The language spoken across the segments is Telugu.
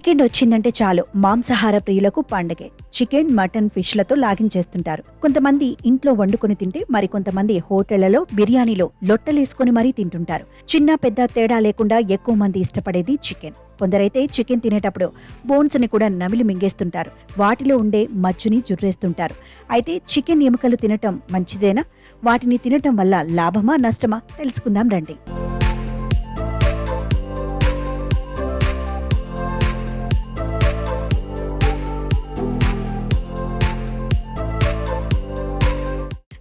వీకెండ్ వచ్చిందంటే చాలు మాంసాహార ప్రియులకు పండగే. చికెన్, మటన్, ఫిష్లతో లాగించేస్తుంటారు. కొంతమంది ఇంట్లో వండుకొని తింటే మరికొంతమంది హోటళ్లలో బిర్యానీలో లొట్టలేసుకుని మరీ తింటుంటారు. చిన్న పెద్ద తేడా లేకుండా ఎక్కువ మంది ఇష్టపడేది చికెన్. కొందరైతే చికెన్ తినేటప్పుడు బోన్స్ ని కూడా నమిలి మింగేస్తుంటారు. వాటిలో ఉండే మజ్జుని జుర్రేస్తుంటారు. అయితే చికెన్ ఎముకలు తినటం మంచిదేనా? వాటిని తినటం వల్ల లాభమా నష్టమా తెలుసుకుందాం రండి.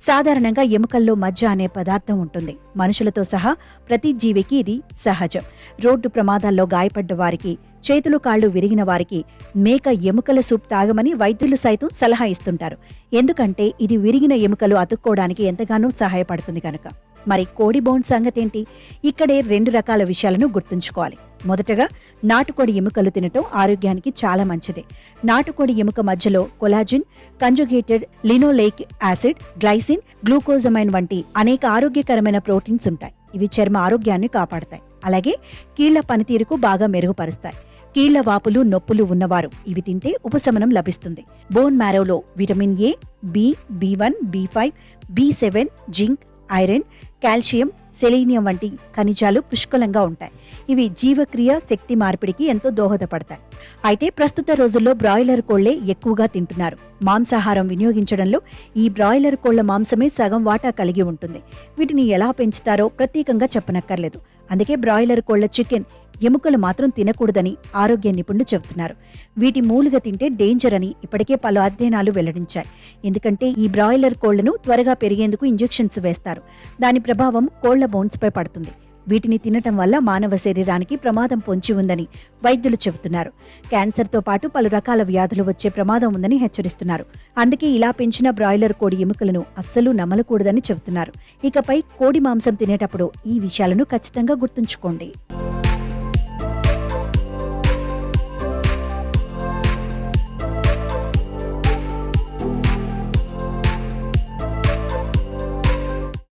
సాధారణంగా ఎముకల్లో మజ్జ అనే పదార్థం ఉంటుంది. మనుషులతో సహా ప్రతి జీవికి ఇది సహజం. రోడ్డు ప్రమాదాల్లో గాయపడ్డ వారికి, చేతులు కాళ్లు విరిగిన వారికి మేక ఎముకల సూప్ తాగమని వైద్యులు సైతం సలహా ఇస్తుంటారు. ఎందుకంటే ఇది విరిగిన ఎముకలు అతుక్కోవడానికి ఎంతగానో సహాయపడుతుంది కనుక. మరి కోడి బోన్ సంగతేంటి? ఇక్కడే 2 రకాల విషయాలను గుర్తుంచుకోవాలి. మొదటగా, నాటుకోడి ఎముకలు తినటం ఆరోగ్యానికి చాలా మంచిది. నాటుకోడి ఎముక మధ్యలో collagen, conjugated linoleic acid, glycine, glucosamine వంటి అనేక ఆరోగ్యకరమైన ప్రోటీన్స్ ఉంటాయి. ఇవి చర్మ ఆరోగ్యాన్ని కాపాడతాయి. అలాగే కీళ్ల పనితీరుకు బాగా మెరుగుపరుస్తాయి. కీళ్ల వాపులు, నొప్పులు ఉన్నవారు ఇవి తింటే ఉపశమనం లభిస్తుంది. బోన్ మ్యారోలో vitamin A, B, B one, B five, బి7, జింక్, ఐరన్, కాల్షియం, సెలీనియం వంటి ఖనిజాలు పుష్కలంగా ఉంటాయి. ఇవి జీవక్రియ, శక్తి మార్పిడికి ఎంతో దోహదపడతాయి. అయితే ప్రస్తుత రోజుల్లో బ్రాయిలర్ కోళ్లే ఎక్కువగా తింటున్నారు. మాంసాహారం వినియోగించడంలో ఈ బ్రాయిలర్ కోళ్ల మాంసమే సగం వాటా కలిగి ఉంటుంది. వీటిని ఎలా పెంచుతారో ప్రత్యేకంగా చెప్పనక్కర్లేదు. అందుకే బ్రాయిలర్ కోళ్ల చికెన్ ఎముకలు మాత్రం తినకూడదని ఆరోగ్య నిపుణులు చెబుతున్నారు. వీటి మూలుగా తింటే డేంజర్ అని ఇప్పటికే పలు అధ్యయనాలు వెల్లడించాయి. ఎందుకంటే ఈ బ్రాయిలర్ కోళ్లను త్వరగా పెరిగేందుకు ఇంజెక్షన్స్ వేస్తారు. దాని ప్రభావం కోళ్ల బోన్స్ పై పడుతుంది. వీటిని తినటం వల్ల మానవ శరీరానికి ప్రమాదం పొంచి ఉందని వైద్యులు చెబుతున్నారు. క్యాన్సర్తో పాటు పలు రకాల వ్యాధులు వచ్చే ప్రమాదం ఉందని హెచ్చరిస్తున్నారు. అందుకే ఇలా పెంచిన బ్రాయిలర్ కోడి ఎముకలను అస్సలు నమలకూడదని చెబుతున్నారు. ఇకపై కోడి మాంసం తినేటప్పుడు ఈ విషయాలను ఖచ్చితంగా గుర్తుంచుకోండి.